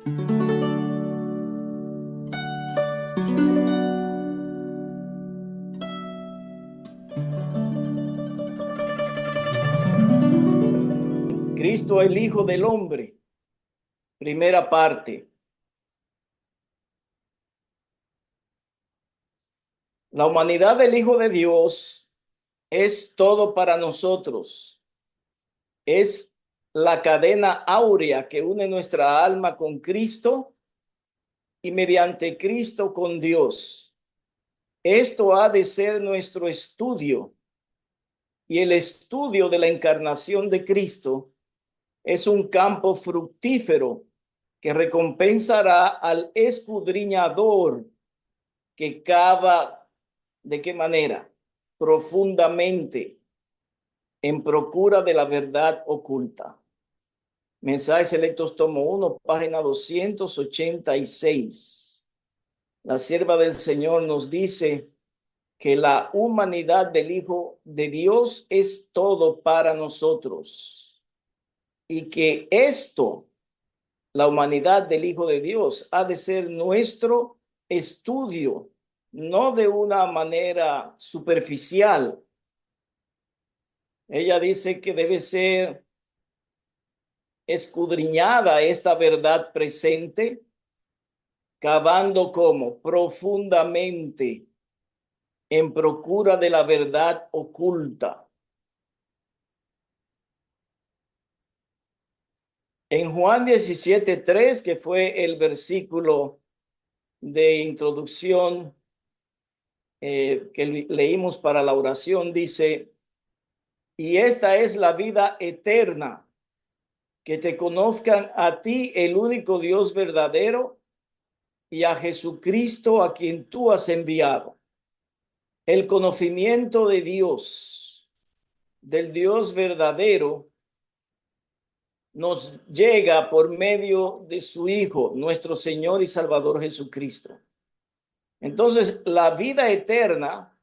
Cristo, el Hijo del Hombre, primera parte. La humanidad del Hijo de Dios es todo para nosotros. Es la cadena áurea que une nuestra alma con Cristo y mediante Cristo con Dios. Esto ha de ser nuestro estudio, y el estudio de la encarnación de Cristo es un campo fructífero que recompensará al escudriñador que cava. ¿De qué manera? Profundamente en procura de la verdad oculta. Mensajes Selectos, tomo 1, página 286. La sierva del Señor nos dice que la humanidad del Hijo de Dios es todo para nosotros y que esto, la humanidad del Hijo de Dios, ha de ser nuestro estudio, no de una manera superficial. Ella dice que debe ser escudriñada esta verdad presente, cavando como profundamente en procura de la verdad oculta. En Juan 17:3, que fue el versículo de introducción que leímos para la oración, dice: y esta es la vida eterna, que te conozcan a ti, el único Dios verdadero, y a Jesucristo, a quien tú has enviado. El conocimiento de Dios, del Dios verdadero, nos llega por medio de su Hijo, nuestro Señor y Salvador Jesucristo. Entonces, la vida eterna,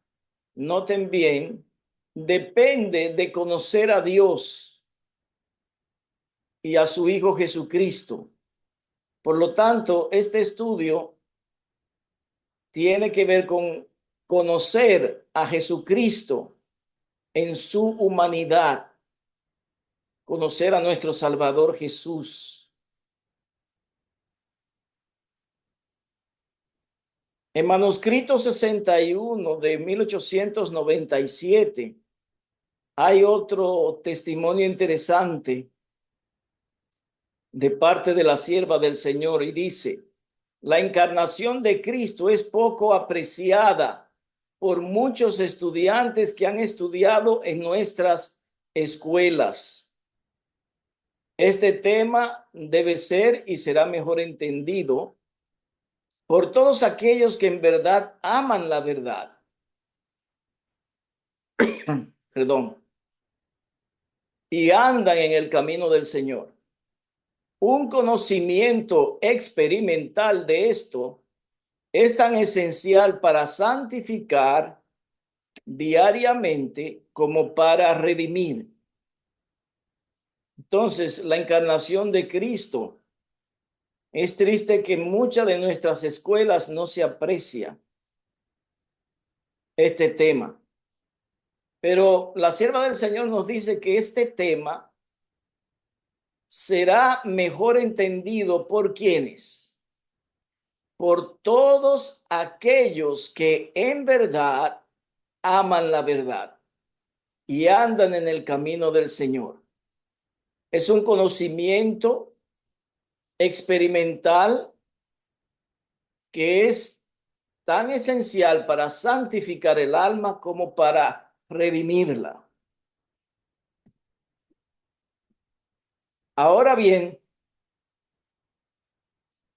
noten bien, depende de conocer a Dios y a su Hijo Jesucristo. Por lo tanto, este estudio tiene que ver con conocer a Jesucristo en su humanidad, conocer a nuestro Salvador Jesús. En manuscrito 61 de 1897 hay otro testimonio interesante de parte de la sierva del Señor, y dice: la encarnación de Cristo es poco apreciada por muchos estudiantes que han estudiado en nuestras escuelas. Este tema debe ser y será mejor entendido por todos aquellos que en verdad aman la verdad. Perdón. Y andan en el camino del Señor. Un conocimiento experimental de esto es tan esencial para santificar diariamente como para redimir. Entonces, la encarnación de Cristo, es triste que en muchas de nuestras escuelas no se aprecia este tema. Pero la sierva del Señor nos dice que este tema será mejor entendido por quienes, por todos aquellos que en verdad aman la verdad y andan en el camino del Señor. Es un conocimiento experimental que es tan esencial para santificar el alma como para redimirla. Ahora bien,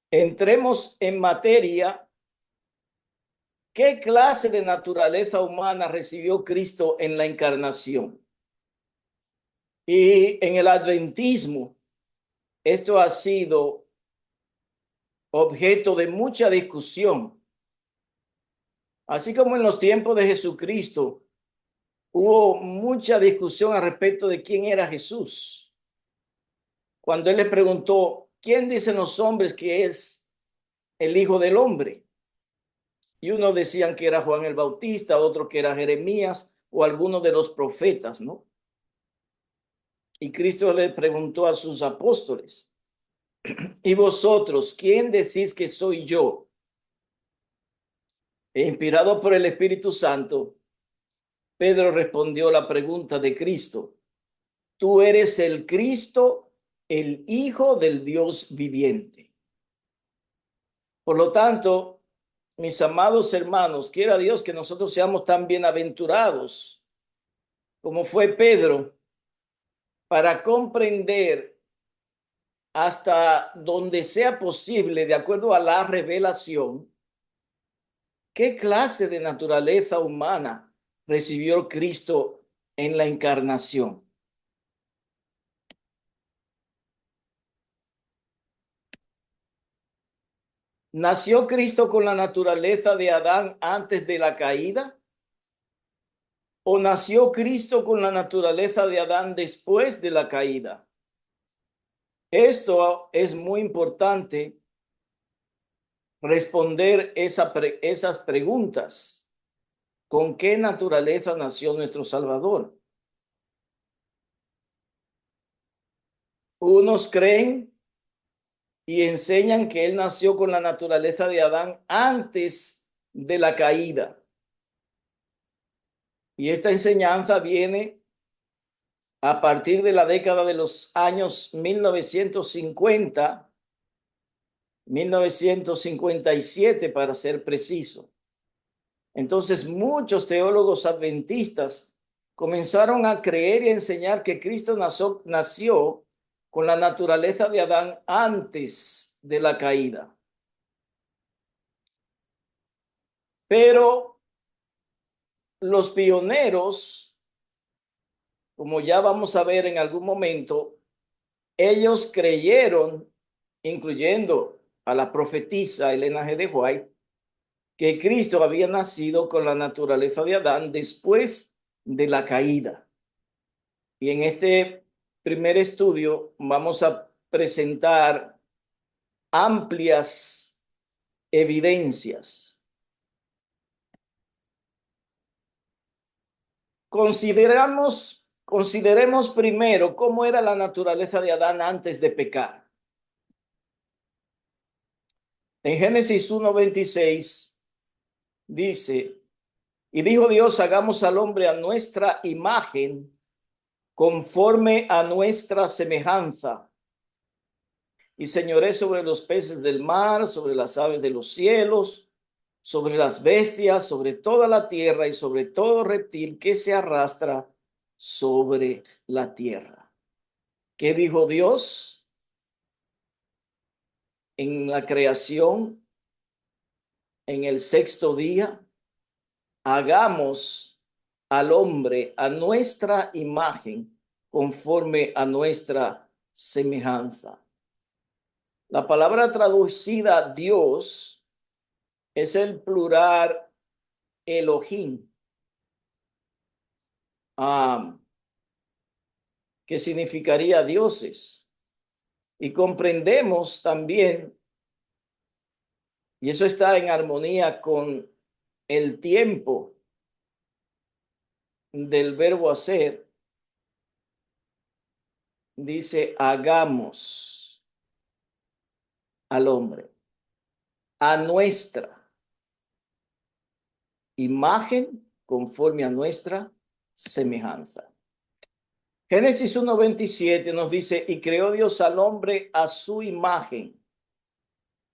entremos en materia. ¿Qué clase de naturaleza humana recibió Cristo en la encarnación? Y en el adventismo, esto ha sido objeto de mucha discusión. Así como en los tiempos de Jesucristo, hubo mucha discusión al respecto de quién era Jesús. Cuando él le preguntó ¿quién dicen los hombres que es el Hijo del Hombre? Y unos decían que era Juan el Bautista, otro que era Jeremías o alguno de los profetas, ¿no? Y Cristo le preguntó a sus apóstoles, ¿y vosotros quién decís que soy yo? E inspirado por el Espíritu Santo, Pedro respondió la pregunta de Cristo. Tú eres el Cristo, el Hijo del Dios viviente. Por lo tanto, mis amados hermanos, quiera Dios que nosotros seamos tan bienaventurados como fue Pedro para comprender hasta donde sea posible, de acuerdo a la revelación, qué clase de naturaleza humana recibió Cristo en la encarnación. ¿Nació Cristo con la naturaleza de Adán antes de la caída? ¿O nació Cristo con la naturaleza de Adán después de la caída? Esto es muy importante responder esas preguntas. ¿Con qué naturaleza nació nuestro Salvador? Unos creen y enseñan que él nació con la naturaleza de Adán antes de la caída. Y esta enseñanza viene a partir de la década de los años 1950, 1957 para ser preciso. Entonces muchos teólogos adventistas comenzaron a creer y enseñar que Cristo nació con la naturaleza de Adán antes de la caída. Pero los pioneros, como ya vamos a ver en algún momento, ellos creyeron, incluyendo a la profetisa Elena G. de White, que Cristo había nacido con la naturaleza de Adán después de la caída. Y en este primer estudio vamos a presentar amplias evidencias. Consideremos primero cómo era la naturaleza de Adán antes de pecar. En Génesis 1:26 dice, y dijo Dios, hagamos al hombre a nuestra imagen, conforme a nuestra semejanza, y señoré sobre los peces del mar, sobre las aves de los cielos, sobre las bestias, sobre toda la tierra y sobre todo reptil que se arrastra sobre la tierra. ¿Qué dijo Dios en la creación en el sexto día? Hagamos al hombre a nuestra imagen, conforme a nuestra semejanza. La palabra traducida Dios es el plural Elohim, que significaría dioses. Y comprendemos también, y eso está en armonía con el tiempo del verbo hacer, dice hagamos al hombre a nuestra imagen, conforme a nuestra semejanza. Génesis 1:27 nos dice, y creó Dios al hombre a su imagen.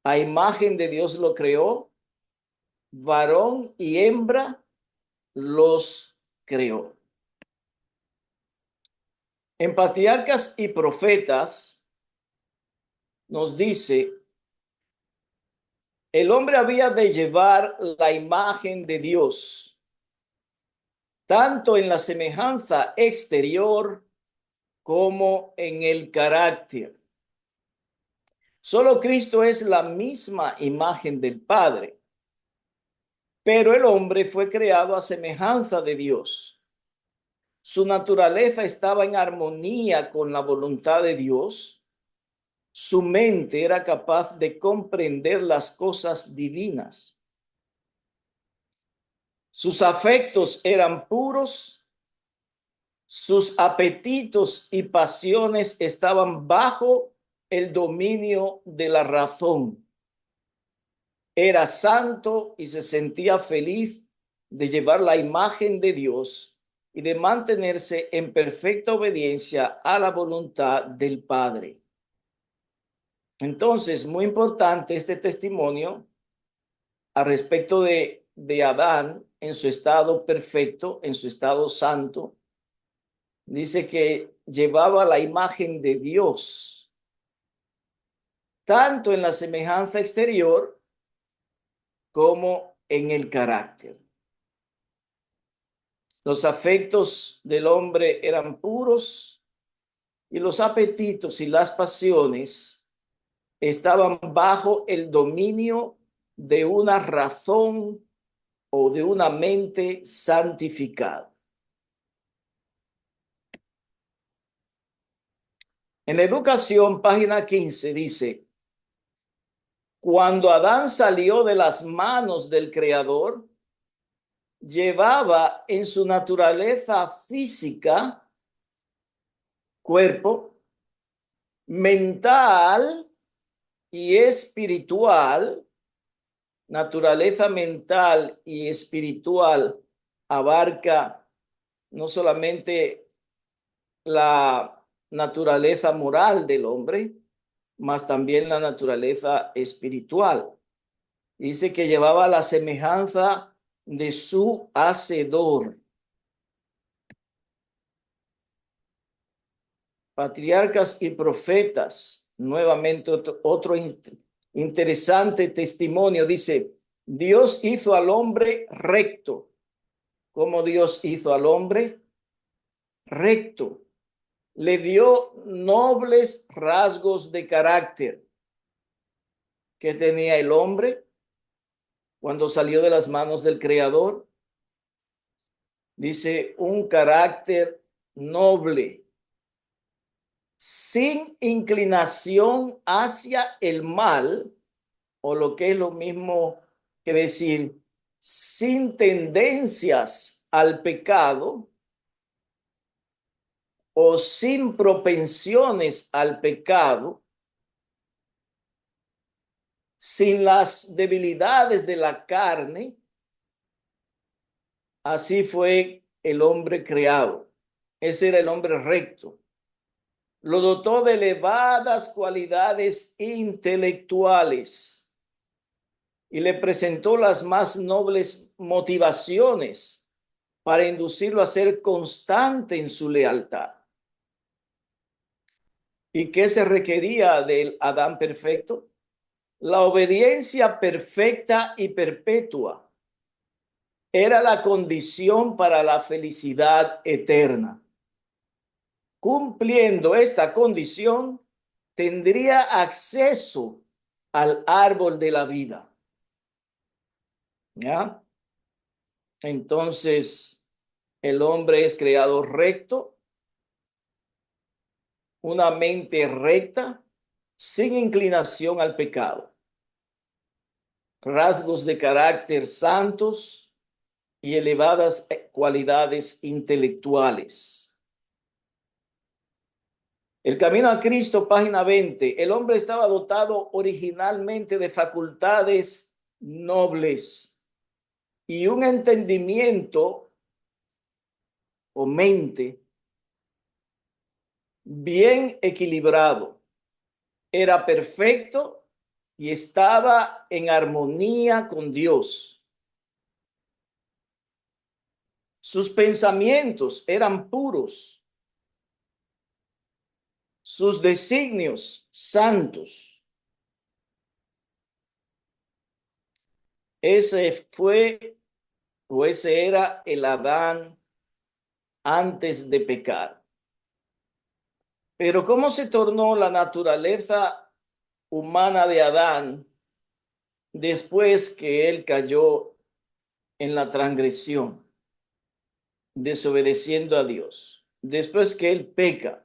A imagen de Dios lo creó, varón y hembra los creó. En Patriarcas y Profetas nos dice, el hombre había de llevar la imagen de Dios, tanto en la semejanza exterior como en el carácter. Solo Cristo es la misma imagen del Padre, pero el hombre fue creado a semejanza de Dios. Su naturaleza estaba en armonía con la voluntad de Dios. Su mente era capaz de comprender las cosas divinas. Sus afectos eran puros, sus apetitos y pasiones estaban bajo el dominio de la razón. Era santo y se sentía feliz de llevar la imagen de Dios y de mantenerse en perfecta obediencia a la voluntad del Padre. Entonces, muy importante este testimonio al respecto de Adán en su estado perfecto, en su estado santo. Dice que llevaba la imagen de Dios, tanto en la semejanza exterior como en el carácter. Los afectos del hombre eran puros y los apetitos y las pasiones estaban bajo el dominio de una razón o de una mente santificada. En la educación, página 15, dice: cuando Adán salió de las manos del Creador, llevaba en su naturaleza física, cuerpo, mental y espiritual. Naturaleza mental y espiritual abarca no solamente la naturaleza moral del hombre, mas también la naturaleza espiritual. Dice que llevaba la semejanza de su Hacedor. Patriarcas y profetas, nuevamente otro interesante testimonio. Dice: Dios hizo al hombre recto. ¿Cómo Dios hizo al hombre? Recto. Le dio nobles rasgos de carácter que tenía el hombre cuando salió de las manos del Creador. Dice: un carácter noble, sin inclinación hacia el mal, o lo que es lo mismo que decir, sin tendencias al pecado o sin propensiones al pecado, sin las debilidades de la carne. Así fue el hombre creado. Ese era el hombre recto. Lo dotó de elevadas cualidades intelectuales y le presentó las más nobles motivaciones para inducirlo a ser constante en su lealtad. ¿Y qué se requería del Adán perfecto? La obediencia perfecta y perpetua era la condición para la felicidad eterna. Cumpliendo esta condición, tendría acceso al árbol de la vida. ¿Ya? Entonces, el hombre es creado recto, una mente recta, sin inclinación al pecado, rasgos de carácter santos y elevadas cualidades intelectuales. El camino a Cristo, página 20. El hombre estaba dotado originalmente de facultades nobles y un entendimiento o mente bien equilibrado. Era perfecto y estaba en armonía con Dios. Sus pensamientos eran puros, sus designios santos. Ese fue o ese era el Adán antes de pecar. Pero ¿cómo se tornó la naturaleza humana de Adán después que él cayó en la transgresión, desobedeciendo a Dios? Después que él peca,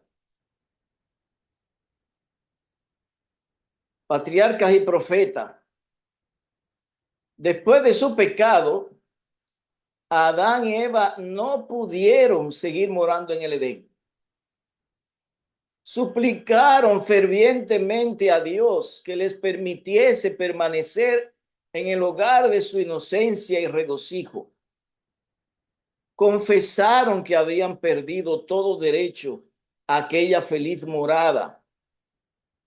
patriarcas y profetas. Después de su pecado, Adán y Eva no pudieron seguir morando en el Edén. Suplicaron fervientemente a Dios que les permitiese permanecer en el hogar de su inocencia y regocijo. Confesaron que habían perdido todo derecho a aquella feliz morada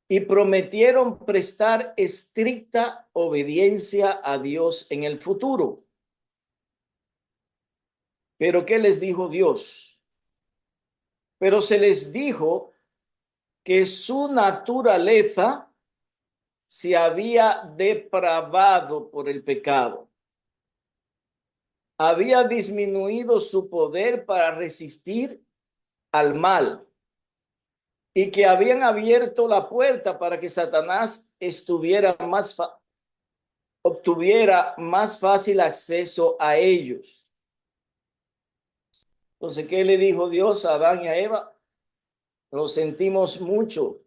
y prometieron prestar estricta obediencia a Dios en el futuro. Pero ¿qué les dijo Dios? Pero se les dijo que su naturaleza se había depravado por el pecado. Había disminuido su poder para resistir al mal y que habían abierto la puerta para que Satanás obtuviera más fácil acceso a ellos. Entonces, ¿qué le dijo Dios a Adán y a Eva? Lo sentimos mucho.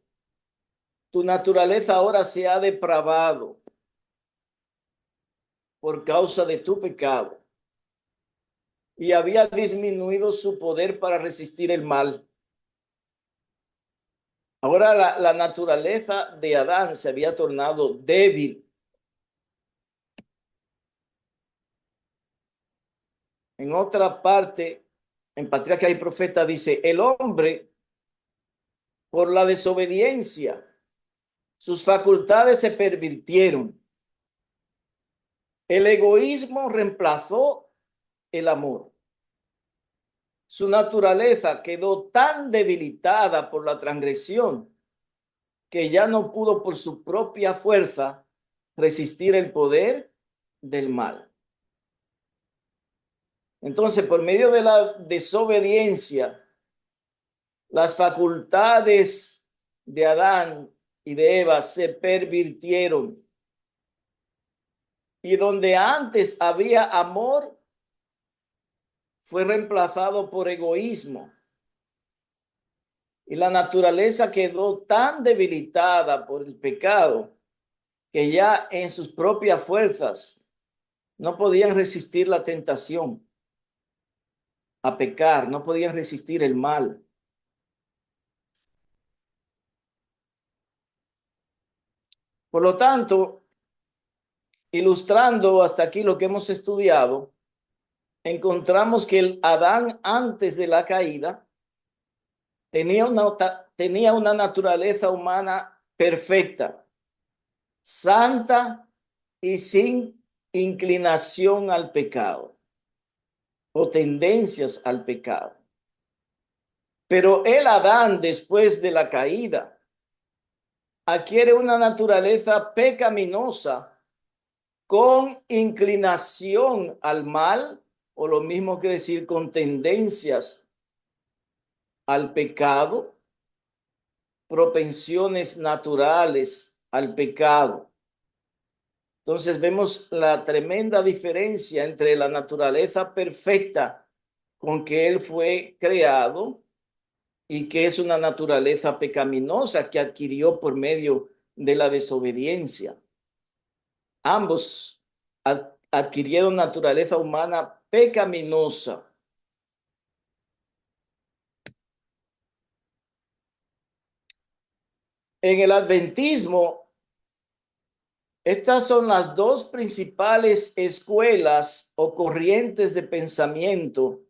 Tu naturaleza ahora se ha depravado por causa de tu pecado y había disminuido su poder para resistir el mal. Ahora la naturaleza de Adán se había tornado débil. En otra parte, en Patriarcas y Profetas dice, el hombre, por la desobediencia, sus facultades se pervirtieron. El egoísmo reemplazó el amor. Su naturaleza quedó tan debilitada por la transgresión que ya no pudo por su propia fuerza resistir el poder del mal. Entonces, por medio de la desobediencia, las facultades de Adán y de Eva se pervirtieron. Y donde antes había amor, fue reemplazado por egoísmo. Y la naturaleza quedó tan debilitada por el pecado que ya en sus propias fuerzas no podían resistir la tentación a pecar, no podían resistir el mal. Por lo tanto, ilustrando hasta aquí lo que hemos estudiado, encontramos que el Adán antes de la caída tenía una naturaleza humana perfecta, santa y sin inclinación al pecado o tendencias al pecado. Pero el Adán, después de la caída, adquiere una naturaleza pecaminosa con inclinación al mal, o lo mismo que decir con tendencias al pecado, propensiones naturales al pecado. Entonces vemos la tremenda diferencia entre la naturaleza perfecta con que él fue creado y que es una naturaleza pecaminosa que adquirió por medio de la desobediencia. Ambos adquirieron naturaleza humana pecaminosa. En el adventismo, estas son las dos principales escuelas o corrientes de pensamiento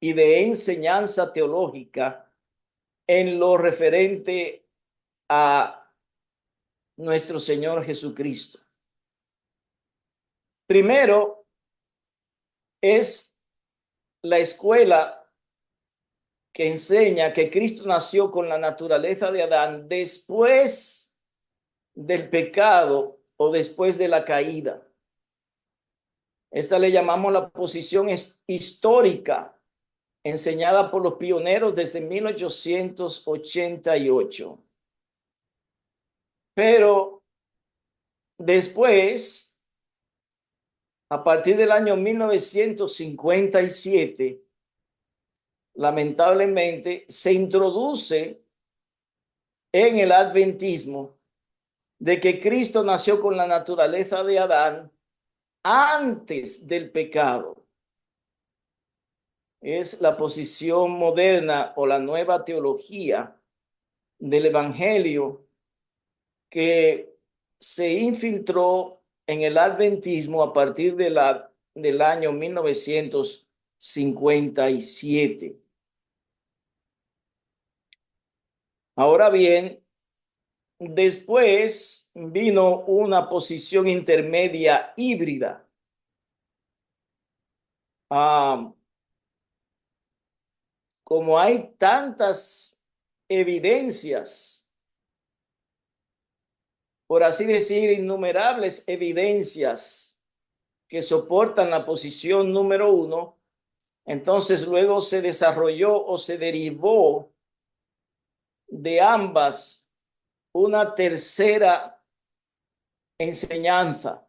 y de enseñanza teológica en lo referente a nuestro Señor Jesucristo. Primero es la escuela que enseña que Cristo nació con la naturaleza de Adán después del pecado o después de la caída. Esta le llamamos la posición histórica enseñada por los pioneros desde 1888. Pero después, a partir del año 1957, lamentablemente, se introduce en el adventismo de que Cristo nació con la naturaleza de Adán antes del pecado. Es la posición moderna o la nueva teología del Evangelio que se infiltró en el adventismo a partir del año 1957. Ahora bien, después vino una posición intermedia híbrida. Como hay tantas evidencias, por así decir, innumerables evidencias que soportan la posición número uno, entonces luego se desarrolló o se derivó de ambas una tercera enseñanza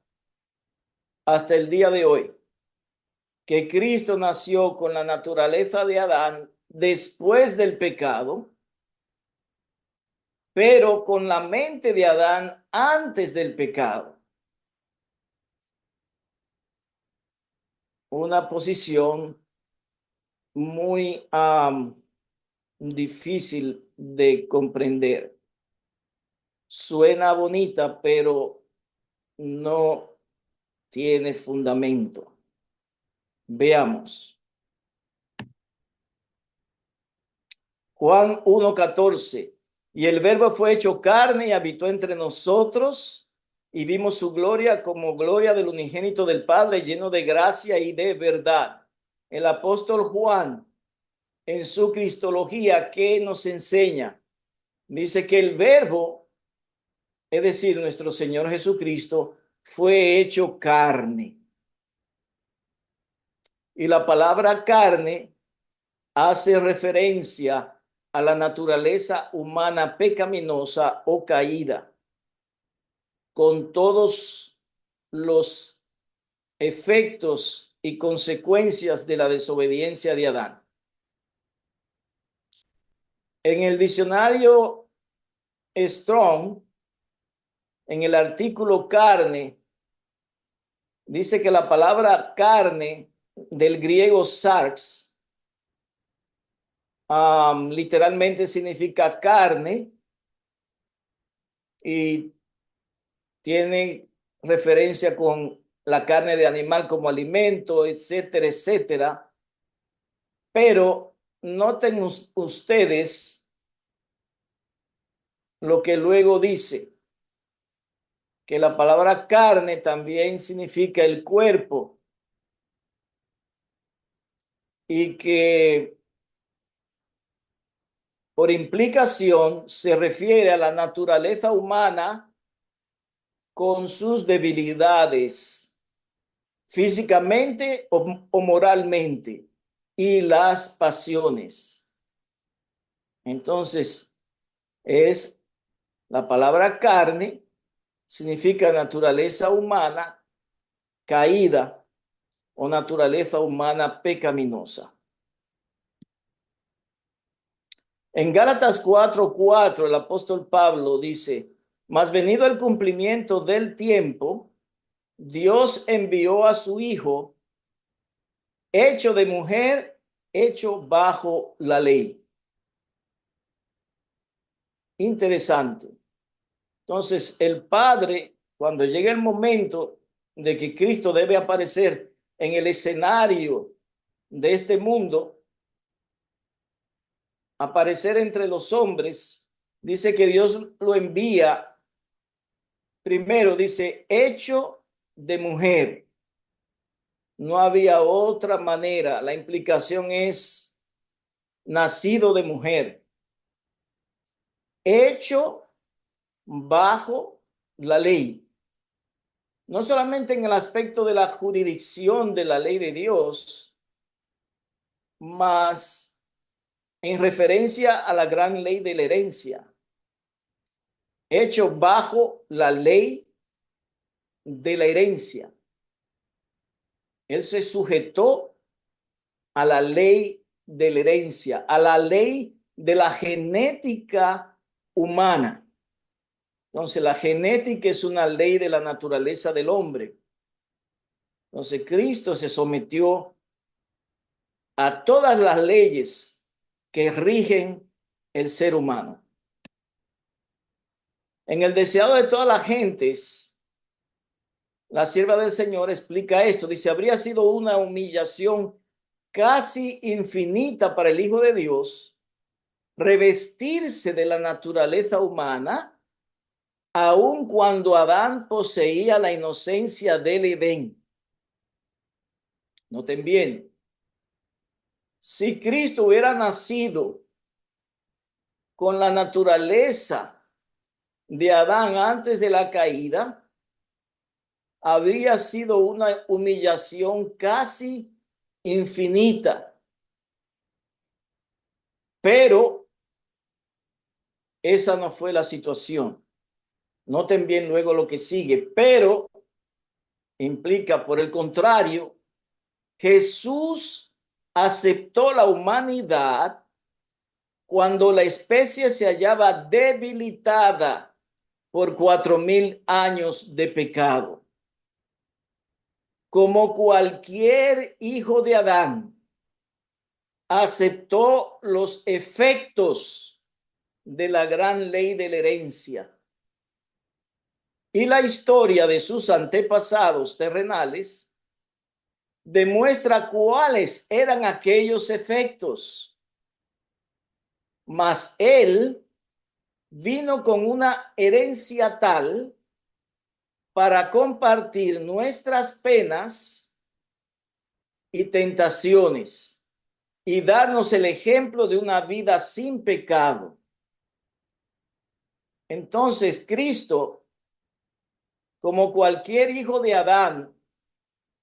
hasta el día de hoy, que Cristo nació con la naturaleza de Adán después del pecado, pero con la mente de Adán antes del pecado. Una posición muy difícil de comprender. Suena bonita, pero no tiene fundamento. Veamos. Juan 1:14. Y el verbo fue hecho carne y habitó entre nosotros, y vimos su gloria como gloria del unigénito del Padre, lleno de gracia y de verdad. El apóstol Juan, en su cristología, ¿qué nos enseña? Dice que el verbo, es decir, nuestro Señor Jesucristo, fue hecho carne. Y la palabra carne hace referencia a la naturaleza humana pecaminosa o caída, con todos los efectos y consecuencias de la desobediencia de Adán. En el diccionario Strong, en el artículo carne, dice que la palabra carne del griego sarx literalmente significa carne y tiene referencia con la carne de animal como alimento, etcétera, etcétera. Pero noten ustedes lo que luego dice, que la palabra carne también significa el cuerpo y que por implicación se refiere a la naturaleza humana con sus debilidades físicamente o moralmente y las pasiones. Entonces, es la palabra carne, significa naturaleza humana caída o naturaleza humana pecaminosa. En Gálatas 4:4, el apóstol Pablo dice, mas venido el cumplimiento del tiempo, Dios envió a su Hijo, hecho de mujer, hecho bajo la ley. Interesante. Entonces, el Padre, cuando llega el momento de que Cristo debe aparecer en el escenario de este mundo, aparecer entre los hombres, dice que Dios lo envía, primero dice, hecho de mujer. No había otra manera. La implicación es nacido de mujer, hecho bajo la ley. No solamente en el aspecto de la jurisdicción de la ley de Dios, mas en referencia a la gran ley de la herencia. Hecho bajo la ley de la herencia. Él se sujetó a la ley de la herencia, a la ley de la genética humana. Entonces, la genética es una ley de la naturaleza del hombre. Entonces, Cristo se sometió a todas las leyes que rigen el ser humano. En el deseado de todas las gentes, la sierva del Señor explica esto. Dice, habría sido una humillación casi infinita para el Hijo de Dios revestirse de la naturaleza humana, aun cuando Adán poseía la inocencia del Edén. Noten bien, si Cristo hubiera nacido con la naturaleza de Adán antes de la caída, habría sido una humillación casi infinita. Pero esa no fue la situación. Noten bien luego lo que sigue. Pero implica, por el contrario, Jesús aceptó la humanidad cuando la especie se hallaba debilitada por 4000 años de pecado. Como cualquier hijo de Adán, aceptó los efectos de la gran ley de la herencia. Y la historia de sus antepasados terrenales demuestra cuáles eran aquellos efectos. Mas él vino con una herencia tal para compartir nuestras penas y tentaciones y darnos el ejemplo de una vida sin pecado. Entonces, Cristo, como cualquier hijo de Adán,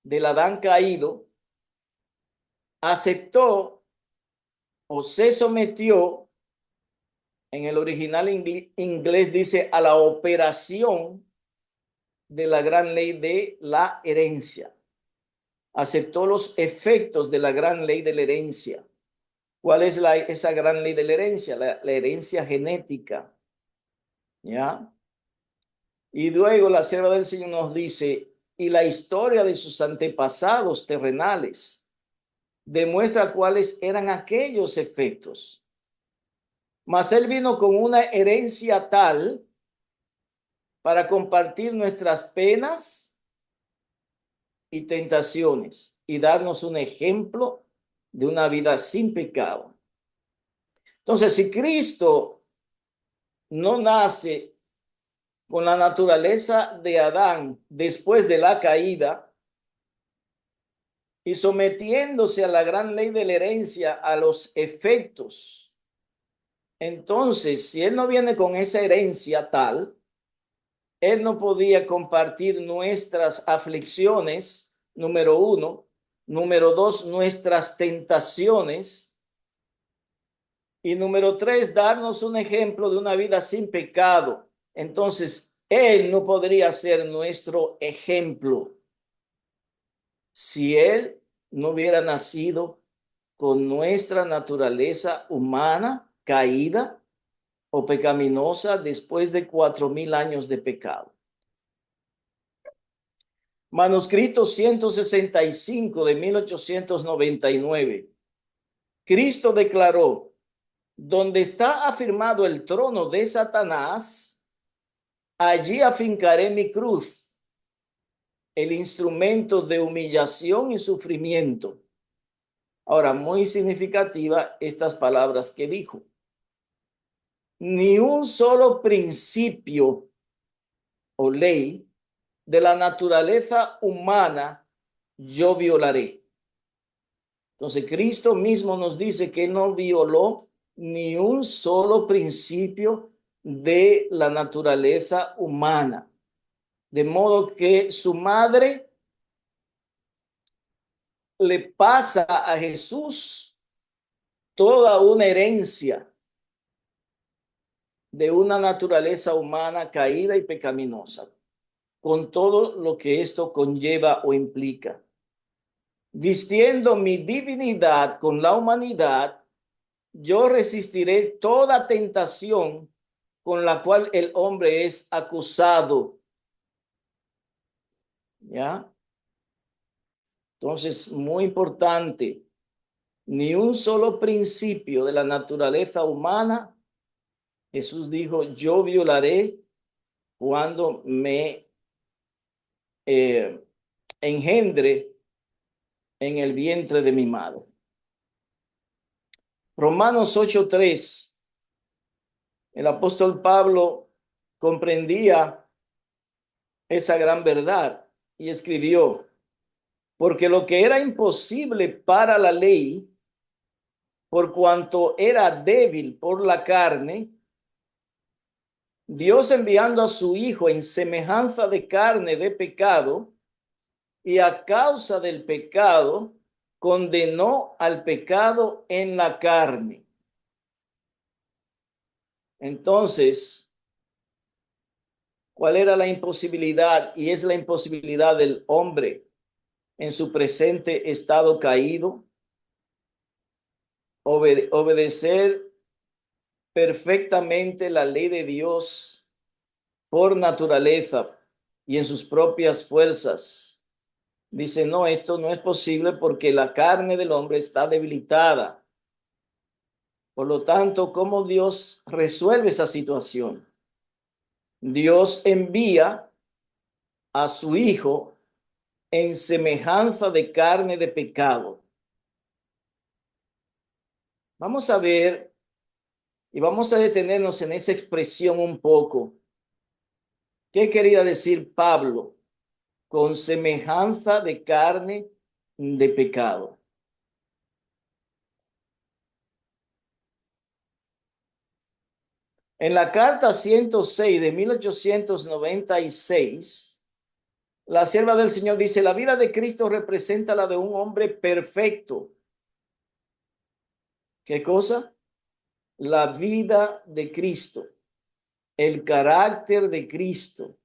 del Adán caído, aceptó o se sometió, en el original inglés dice, a la operación de la gran ley de la herencia. Aceptó los efectos de la gran ley de la herencia. ¿Cuál es esa gran ley de la herencia? La herencia genética. ¿Ya? Y luego la sierva del Señor nos dice, y la historia de sus antepasados terrenales demuestra cuáles eran aquellos efectos. Mas él vino con una herencia tal para compartir nuestras penas y tentaciones y darnos un ejemplo de una vida sin pecado. Entonces, si Cristo no nace con la naturaleza de Adán después de la caída y sometiéndose a la gran ley de la herencia, a los efectos, entonces, si él no viene con esa herencia tal, él no podía compartir nuestras aflicciones, número uno. Número dos, nuestras tentaciones. Y número tres, darnos un ejemplo de una vida sin pecado. Entonces, él no podría ser nuestro ejemplo si él no hubiera nacido con nuestra naturaleza humana caída o pecaminosa después de 4000 años de pecado. Manuscrito 165 de 1899. Cristo declaró, donde está afirmado el trono de Satanás, allí afincaré mi cruz, el instrumento de humillación y sufrimiento. Ahora, muy significativa estas palabras que dijo. Ni un solo principio o ley de la naturaleza humana yo violaré. Entonces, Cristo mismo nos dice que no violó ni un solo principio de la naturaleza humana. De modo que su madre le pasa a Jesús toda una herencia de una naturaleza humana caída y pecaminosa, con todo lo que esto conlleva o implica. Vistiendo mi divinidad con la humanidad, yo resistiré toda tentación con la cual el hombre es acusado. ¿Ya? Entonces, muy importante, ni un solo principio de la naturaleza humana, Jesús dijo, yo violaré cuando me engendre en el vientre de mi madre. Romanos 8:3, el apóstol Pablo comprendía esa gran verdad y escribió, porque lo que era imposible para la ley, por cuanto era débil por la carne, Dios enviando a su Hijo en semejanza de carne de pecado, y a causa del pecado, condenó al pecado en la carne. Entonces, ¿cuál era la imposibilidad? Y es la imposibilidad del hombre en su presente estado caído, obedecer perfectamente la ley de Dios por naturaleza y en sus propias fuerzas. Dice, no, esto no es posible porque la carne del hombre está debilitada. Por lo tanto, ¿cómo Dios resuelve esa situación? Dios envía a su Hijo en semejanza de carne de pecado. Vamos a ver y vamos a detenernos en esa expresión un poco. ¿Qué quería decir Pablo con semejanza de carne de pecado? En la carta 106 de 1896, la sierva del Señor dice, la vida de Cristo representa la de un hombre perfecto. ¿Qué cosa? La vida de Cristo, el carácter de Cristo,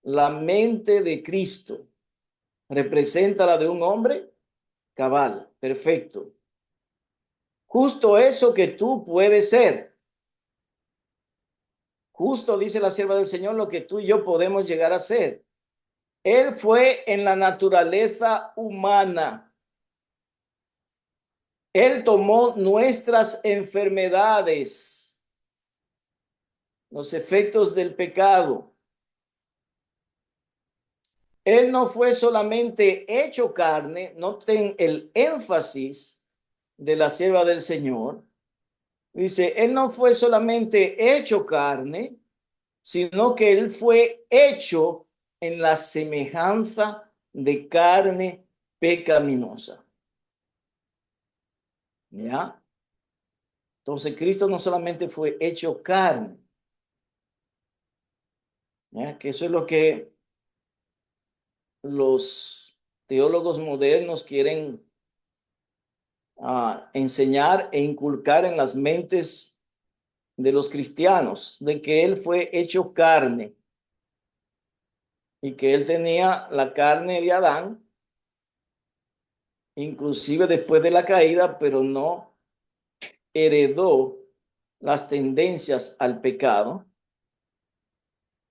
la mente de Cristo, representa la de un hombre cabal, perfecto. Justo eso que tú puedes ser. Justo dice la sierva del Señor lo que tú y yo podemos llegar a ser. Él fue en la naturaleza humana. Él tomó nuestras enfermedades, los efectos del pecado. Él no fue solamente hecho carne, noten el énfasis de la sierva del Señor. Dice, él no fue solamente hecho carne, sino que él fue hecho en la semejanza de carne pecaminosa. ¿Ya? Entonces Cristo no solamente fue hecho carne, ¿ya? Que eso es lo que los teólogos modernos quieren enseñar e inculcar en las mentes de los cristianos, de que él fue hecho carne y que él tenía la carne de Adán, inclusive después de la caída, pero no heredó las tendencias al pecado,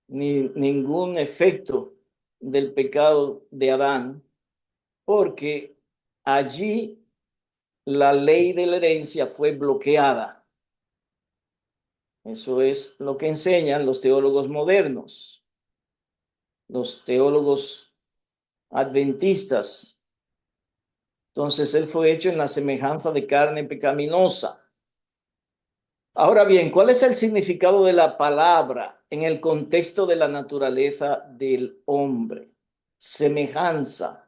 ni ningún efecto del pecado de Adán, porque allí la ley de la herencia fue bloqueada. Eso es lo que enseñan los teólogos modernos, los teólogos adventistas. Entonces él fue hecho en la semejanza de carne pecaminosa. Ahora bien, ¿cuál es el significado de la palabra en el contexto de la naturaleza del hombre? Semejanza.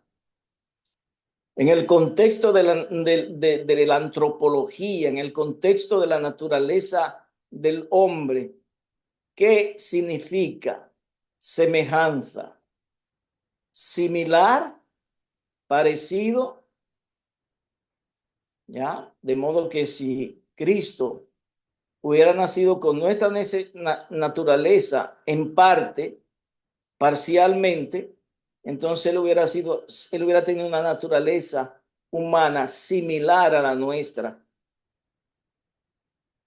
En el contexto de la antropología, en el contexto de la naturaleza del hombre, ¿qué significa semejanza? Similar, parecido, ¿ya? De modo que si Cristo hubiera nacido con nuestra naturaleza en parte, parcialmente, entonces él hubiera tenido una naturaleza humana similar a la nuestra,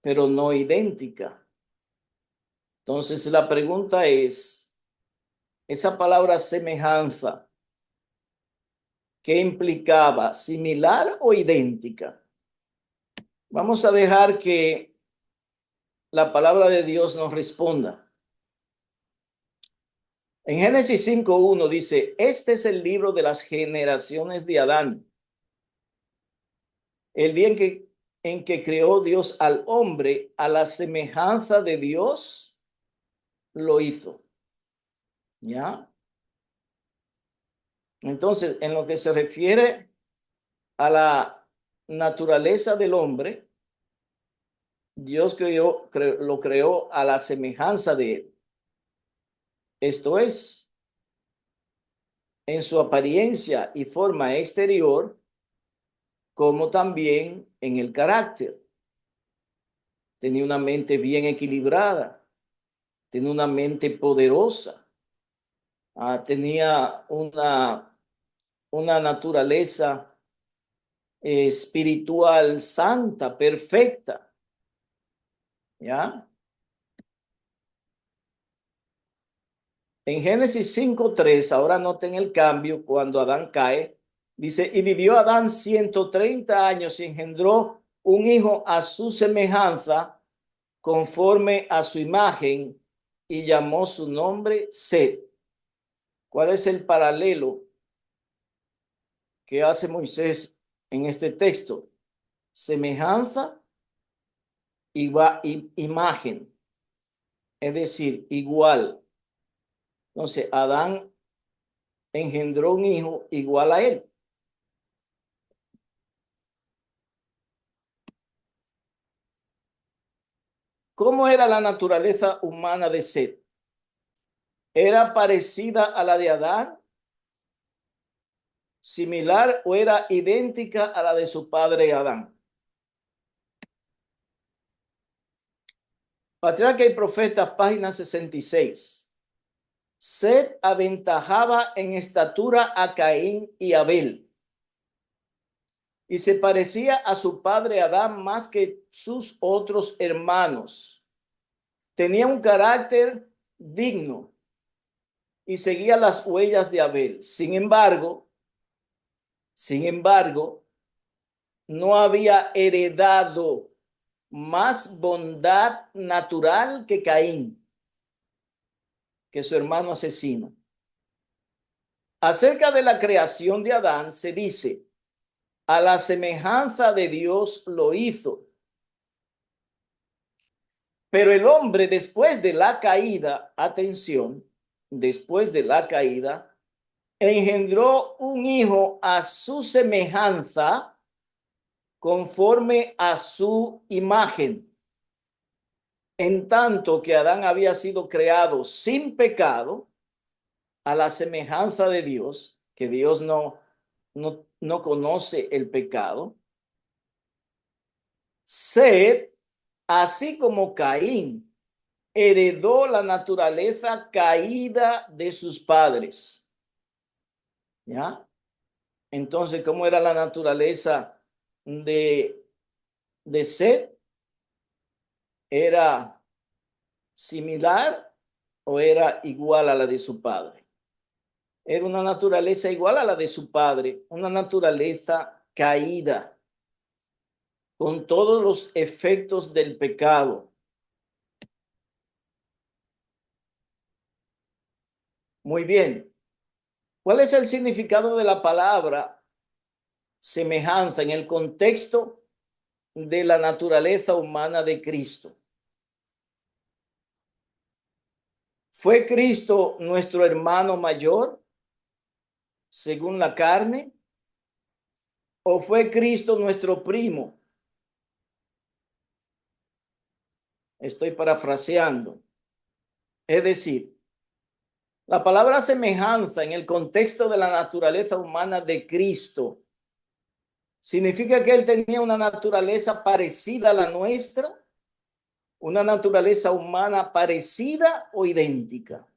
pero no idéntica. Entonces la pregunta es, esa palabra semejanza, ¿qué implicaba? ¿Similar o idéntica? Vamos a dejar que la palabra de Dios nos responda. En Génesis 5:1 dice, este es el libro de las generaciones de Adán. El día en que creó Dios al hombre, a la semejanza de Dios, lo hizo. ¿Ya? Entonces, en lo que se refiere a la naturaleza del hombre, Dios lo creó a la semejanza de él. Esto es, en su apariencia y forma exterior, como también en el carácter. Tenía una mente bien equilibrada, tenía una mente poderosa, tenía una naturaleza espiritual santa, perfecta. ¿Ya? En Génesis 5:3, ahora noten el cambio cuando Adán cae. Dice, y vivió Adán 130 años y engendró un hijo a su semejanza, conforme a su imagen, y llamó su nombre Set. ¿Cuál es el paralelo que hace Moisés en este texto? Semejanza y imagen, es decir, igual. Entonces, Adán engendró un hijo igual a él. ¿Cómo era la naturaleza humana de Set? ¿Era parecida a la de Adán? ¿Similar o era idéntica a la de su padre Adán? Patriarca y Profetas, página 66. Set aventajaba en estatura a Caín y Abel, y se parecía a su padre Adán más que sus otros hermanos. Tenía un carácter digno y seguía las huellas de Abel. Sin embargo, no había heredado más bondad natural que Caín, que su hermano asesino. Acerca de la creación de Adán se dice, a la semejanza de Dios lo hizo. Pero el hombre después de la caída, atención, después de la caída, engendró un hijo a su semejanza, conforme a su imagen. En tanto que Adán había sido creado sin pecado, a la semejanza de Dios, que Dios no conoce el pecado. Set, así como Caín, heredó la naturaleza caída de sus padres. ¿Ya? Entonces, ¿cómo era la naturaleza de Set? ¿Era similar o era igual a la de su padre? Era una naturaleza igual a la de su padre, una naturaleza caída, con todos los efectos del pecado. Muy bien. ¿Cuál es el significado de la palabra semejanza en el contexto de la naturaleza humana de Cristo? ¿Fue Cristo nuestro hermano mayor según la carne? ¿O fue Cristo nuestro primo? Estoy parafraseando. Es decir, la palabra semejanza en el contexto de la naturaleza humana de Cristo significa que él tenía una naturaleza parecida a la nuestra, una naturaleza humana parecida o idéntica.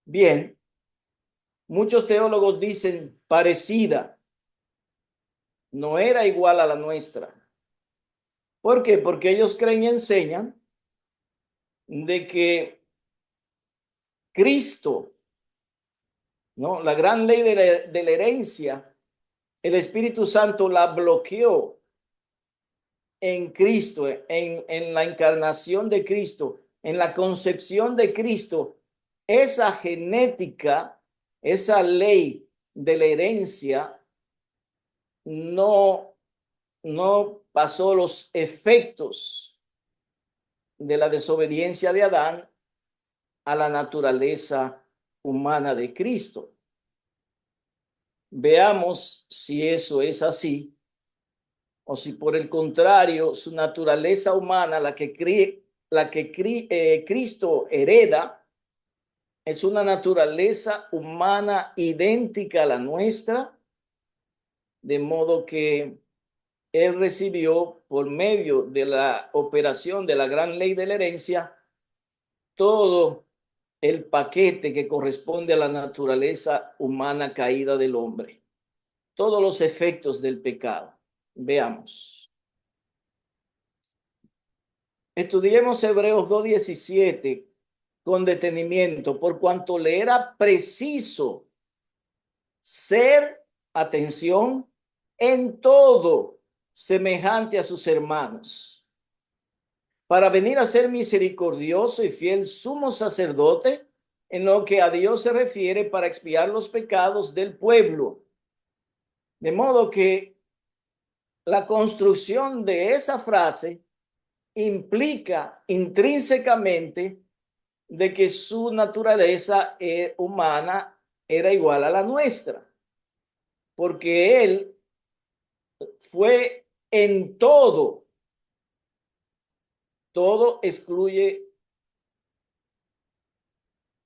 Bien, muchos teólogos dicen parecida, no era igual a la nuestra. ¿Por qué? Porque ellos creen y enseñan de que Cristo, ¿no? La gran ley de la herencia, el Espíritu Santo la bloqueó en Cristo, en la encarnación de Cristo, en la concepción de Cristo. Esa genética, esa ley de la herencia no, no pasó los efectos de la desobediencia de Adán a la naturaleza humana de Cristo. Veamos si eso es así, o si por el contrario su naturaleza humana, Cristo hereda, es una naturaleza humana idéntica a la nuestra, de modo que él recibió por medio de la operación de la gran ley de la herencia todo el paquete que corresponde a la naturaleza humana caída del hombre, todos los efectos del pecado. Veamos. Estudiemos Hebreos 2:17 con detenimiento, por cuanto le era preciso ser, atención, en todo semejante a sus hermanos, para venir a ser misericordioso y fiel sumo sacerdote en lo que a Dios se refiere, para expiar los pecados del pueblo. De modo que la construcción de esa frase implica intrínsecamente de que su naturaleza humana era igual a la nuestra, porque él fue en todo. Todo excluye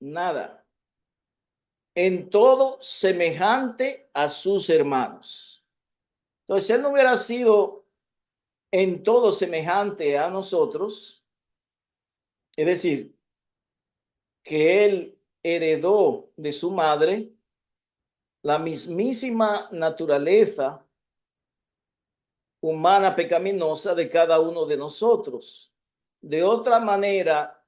nada. En todo semejante a sus hermanos. Entonces, él no hubiera sido en todo semejante a nosotros, es decir, que él heredó de su madre la mismísima naturaleza humana pecaminosa de cada uno de nosotros. De otra manera,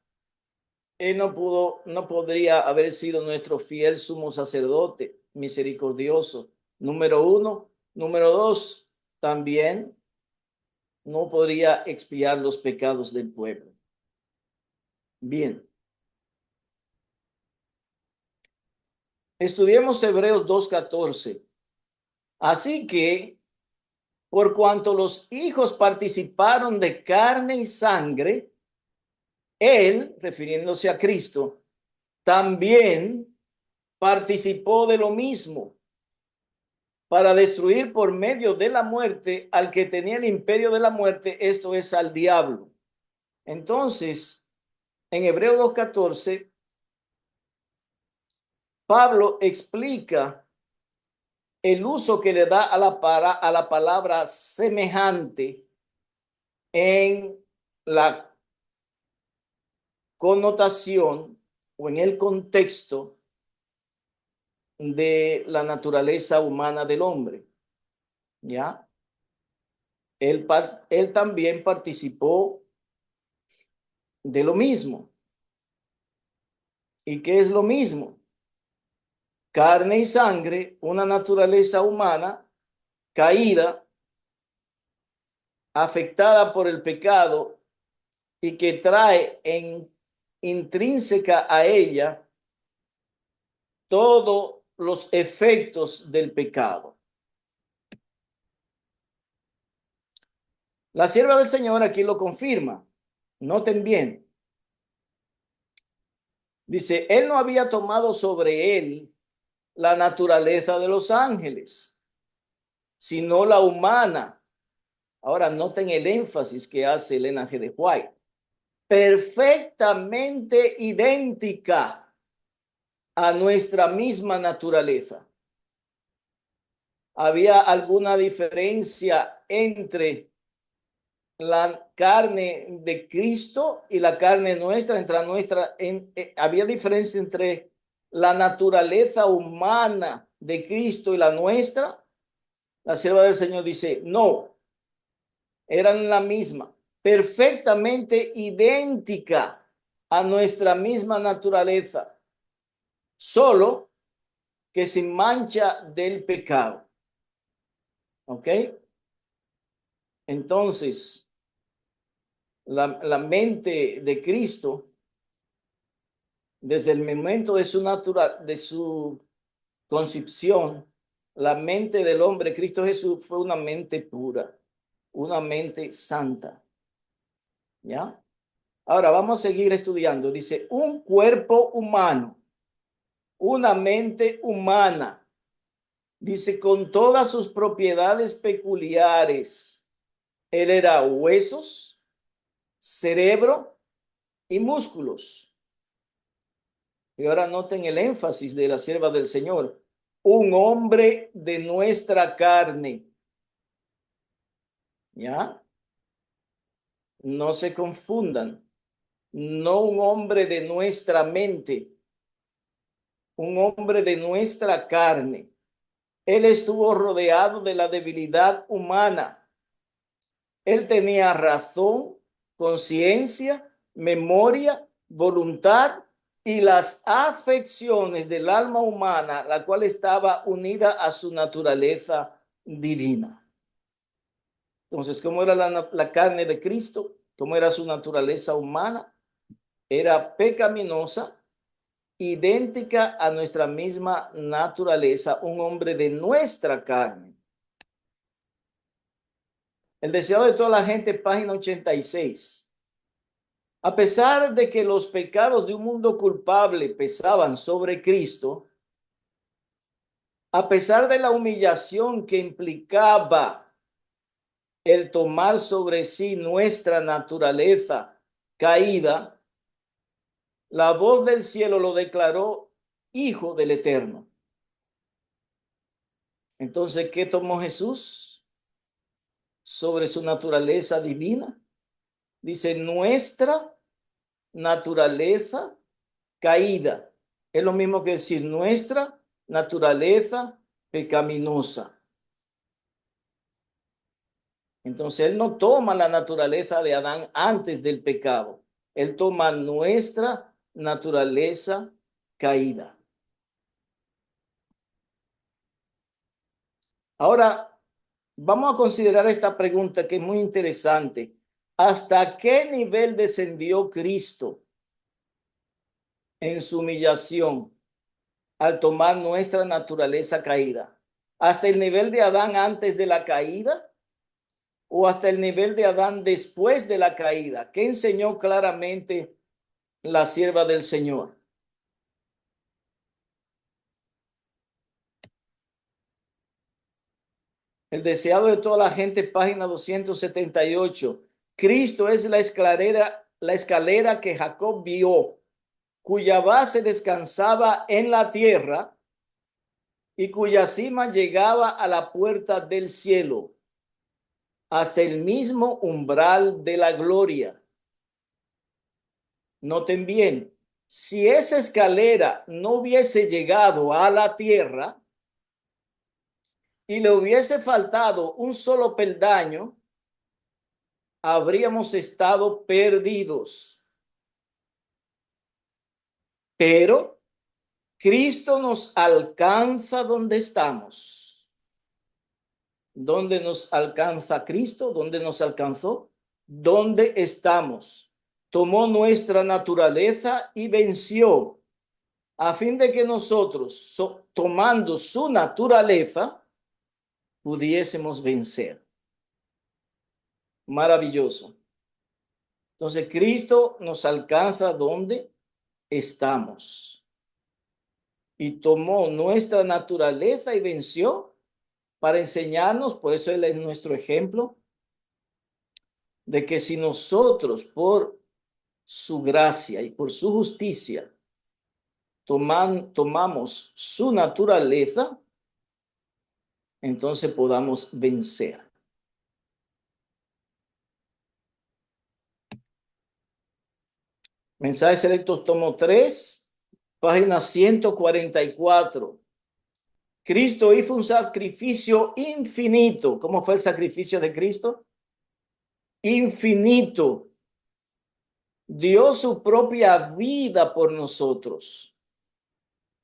él no podría haber sido nuestro fiel sumo sacerdote, misericordioso, número uno. Número dos, también no podría expiar los pecados del pueblo. Bien. Estudiemos Hebreos 2:14. Así que, por cuanto los hijos participaron de carne y sangre, él, refiriéndose a Cristo, también participó de lo mismo, para destruir por medio de la muerte al que tenía el imperio de la muerte, esto es, al diablo. Entonces, en Hebreos 2:14, Pablo explica el uso que le da a la palabra semejante en la connotación o en el contexto de la naturaleza humana del hombre. ¿Ya? Él también participó de lo mismo. ¿Y qué es lo mismo? Carne y sangre, una naturaleza humana caída, afectada por el pecado y que trae intrínseca a ella todos los efectos del pecado. La sierva del Señor aquí lo confirma. Noten bien. Dice, él no había tomado sobre él la naturaleza de los ángeles, sino la humana. Ahora noten el énfasis que hace Elena G. de White. Perfectamente idéntica a nuestra misma naturaleza. ¿Había alguna diferencia entre la carne de Cristo y la carne nuestra? Había diferencia entre la naturaleza humana de Cristo y la nuestra. La sierva del Señor dice, no, eran la misma, perfectamente idéntica. a nuestra misma naturaleza, solo que sin mancha del pecado. ¿Ok? Entonces, la mente de Cristo, desde el momento de su concepción, la mente del hombre, Cristo Jesús, fue una mente pura, una mente santa. ¿Ya? Ahora vamos a seguir estudiando. Dice, un cuerpo humano, una mente humana. Dice, con todas sus propiedades peculiares. Él era huesos, cerebro y músculos. Y ahora noten el énfasis de la sierva del Señor. Un hombre de nuestra carne. ¿Ya? No se confundan. No un hombre de nuestra mente. Un hombre de nuestra carne. Él estuvo rodeado de la debilidad humana. Él tenía razón, conciencia, memoria, voluntad y las afecciones del alma humana, la cual estaba unida a su naturaleza divina. Entonces, ¿cómo era la carne de Cristo? ¿Cómo era su naturaleza humana? Era pecaminosa, idéntica a nuestra misma naturaleza, un hombre de nuestra carne. El deseo de toda la gente, página 86. A pesar de que los pecados de un mundo culpable pesaban sobre Cristo, a pesar de la humillación que implicaba el tomar sobre sí nuestra naturaleza caída, la voz del cielo lo declaró Hijo del Eterno. Entonces, ¿qué tomó Jesús sobre su naturaleza divina? Dice, nuestra naturaleza caída. Es lo mismo que decir nuestra naturaleza pecaminosa. Entonces, Él no toma la naturaleza de Adán antes del pecado. Él toma nuestra naturaleza caída. Ahora, vamos a considerar esta pregunta que es muy interesante. ¿Hasta qué nivel descendió Cristo en su humillación al tomar nuestra naturaleza caída? ¿Hasta el nivel de Adán antes de la caída o hasta el nivel de Adán después de la caída? ¿Qué enseñó claramente la sierva del Señor? El deseado de toda la gente, página 278. Cristo es la escalera que Jacob vio, cuya base descansaba en la tierra y cuya cima llegaba a la puerta del cielo, hasta el mismo umbral de la gloria. Noten bien, si esa escalera no hubiese llegado a la tierra y le hubiese faltado un solo peldaño, habríamos estado perdidos. Pero Cristo nos alcanza donde estamos. ¿Dónde nos alcanza Cristo? ¿Dónde nos alcanzó? ¿Dónde estamos? Tomó nuestra naturaleza y venció, a fin de que nosotros, tomando su naturaleza, pudiésemos vencer. Maravilloso. Entonces, Cristo nos alcanza donde estamos. Y tomó nuestra naturaleza y venció para enseñarnos, por eso Él es nuestro ejemplo, de que si nosotros por su gracia y por su justicia tomamos su naturaleza, entonces podamos vencer. Mensajes selectos, tomo 3, página 144. Cristo hizo un sacrificio infinito. ¿Cómo fue el sacrificio de Cristo? Infinito. dio su propia vida por nosotros,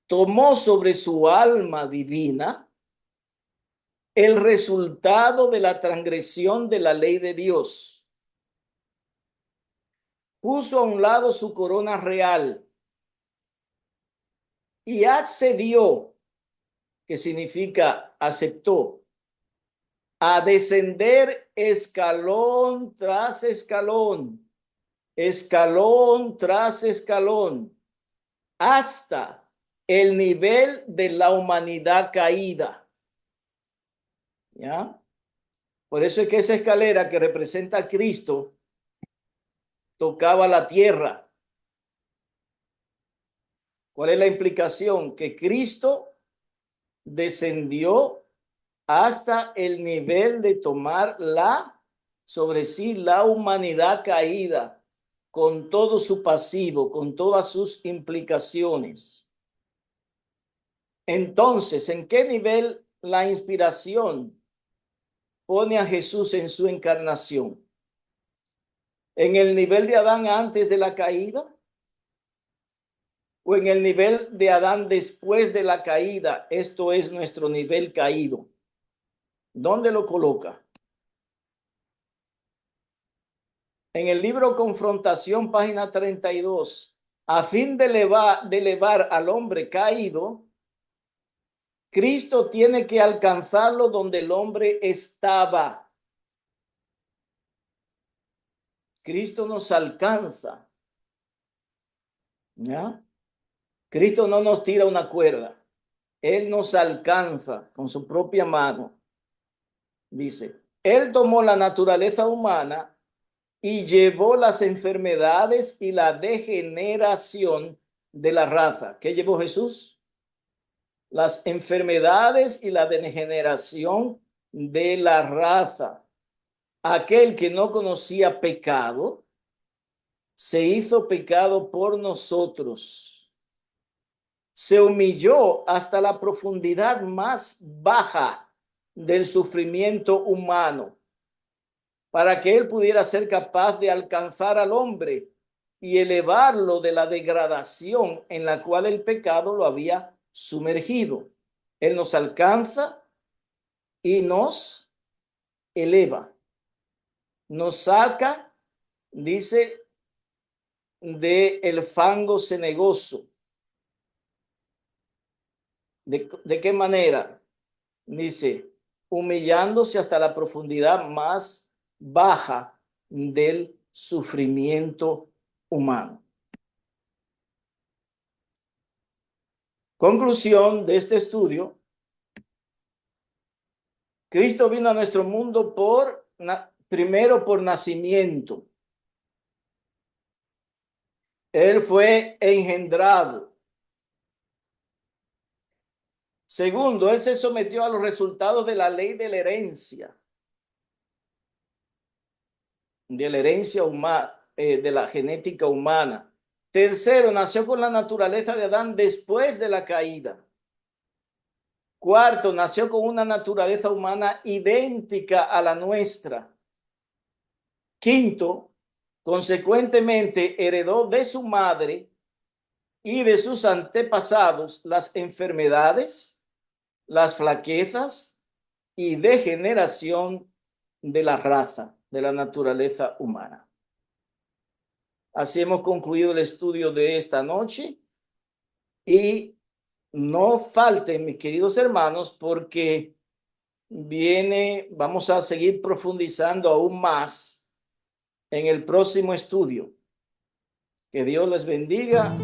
tomó sobre su alma divina el resultado de la transgresión de la ley de Dios, puso a un lado su corona real y accedió, que significa aceptó, a descender escalón tras escalón, escalón tras escalón, hasta el nivel de la humanidad caída. ¿Ya? Por eso es que esa escalera que representa a Cristo tocaba la tierra. ¿Cuál es la implicación? Que Cristo descendió hasta el nivel de tomar sobre sí la humanidad caída, con todo su pasivo, con todas sus implicaciones. Entonces, ¿en qué nivel la inspiración pone a Jesús en su encarnación? ¿En el nivel de Adán antes de la caída? ¿O en el nivel de Adán después de la caída? Esto es nuestro nivel caído. ¿Dónde lo coloca? En el libro Confrontación, página 32, a fin de elevar al hombre caído, Cristo tiene que alcanzarlo donde el hombre estaba. Cristo nos alcanza. ¿Ya? Cristo no nos tira una cuerda. Él nos alcanza con su propia mano. Dice, Él tomó la naturaleza humana y llevó las enfermedades y la degeneración de la raza. ¿Qué llevó Jesús? Las enfermedades y la degeneración de la raza. Aquel que no conocía pecado, se hizo pecado por nosotros. Se humilló hasta la profundidad más baja del sufrimiento humano, para que él pudiera ser capaz de alcanzar al hombre y elevarlo de la degradación en la cual el pecado lo había sumergido. Él nos alcanza y nos eleva, nos saca, dice, de el fango cenagoso. ¿De qué manera? Dice, humillándose hasta la profundidad más baja del sufrimiento humano. Conclusión de este estudio: Cristo vino a nuestro mundo primero por nacimiento. Él fue engendrado. Segundo, él se sometió a los resultados de la ley de la herencia humana, de la genética humana. Tercero, nació con la naturaleza de Adán después de la caída. Cuarto, nació con una naturaleza humana idéntica a la nuestra. Quinto, consecuentemente heredó de su madre y de sus antepasados las enfermedades, las flaquezas y degeneración de la raza, de la naturaleza humana. Así hemos concluido el estudio de esta noche y no falten, mis queridos hermanos, porque vamos a seguir profundizando aún más en el próximo estudio. Que Dios les bendiga.